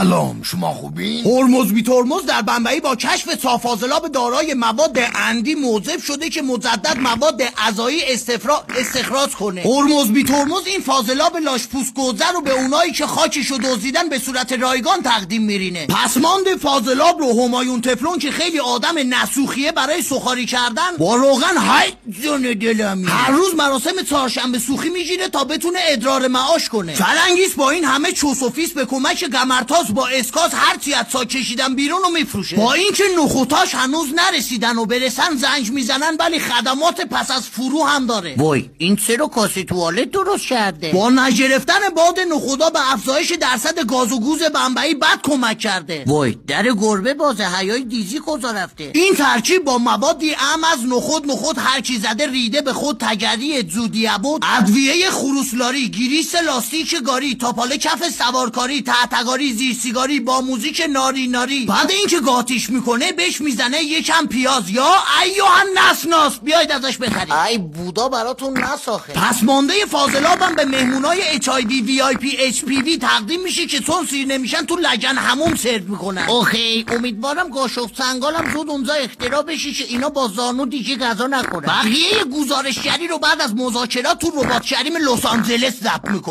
سلام، شما خوبین؟ هرمز بی ترمز در بمبئی با کشف صاف‌فاضلاب دارای مواد اندی موجب شده که مجدد مواد غذایی استخراج کنه. هرمز بی ترمز این فاضلاب لاشپوست گوزه رو به اونایی که خاکشو دزدیدن به صورت رایگان تقدیم میرینه. پسماند فاضلاب رو همایون تفلون که خیلی آدم نسوخیه برای سوخاری کردن با روغن های جون دلمی هر روز مراسم چهارشنبه سوخی میگیره تا بتونه ادرار معاش کنه. چلنگیس با این همه چوسوفیس به کمک گمرتاز با اسکاس هرچی از سا کشیدن بیرون رو میفروشه. با اینکه نخوتاش هنوز نرسیدن و برسن زنگ میزنن ولی خدمات پس از فرو هم داره. وای این چرا کاسه توالت درست کرده؟ با نگرفتن باد نخودا به افزایش درصد گاز و گوز بمبئی بد کمک کرده. وای در گربه بازه حیای دیزی کجا رفته؟ این ترکیب با موادی اهم از نخود هر کی زده ریده به خود تگری زودیابود ادویه خروسلاری گریس لاستیک گاری تاپاله کف سوارکاری تحتگاری زیر سیگاری با موزیک ناری بعد اینکه گاتیش میکنه بهش میزنه یکم پیاز یا ایوهن نسناس بیاید ازش بخرید. ای بودا براتون نساخه. پس مانده فاضلابم به مهمونای HIV VIP HPV تقدیم میشه که چون سیر نمیشن تو لگن هموم سرو میکنن. اوکی امیدوارم گاشخت سنگالم زود اونجا اختراع بشه که اینا با زانو دیگه غذا نخورن. بقیه گزارشگری رو بعد از مذاکرات تو رباط‌شریم لس آنجلس ضبط میکنیم.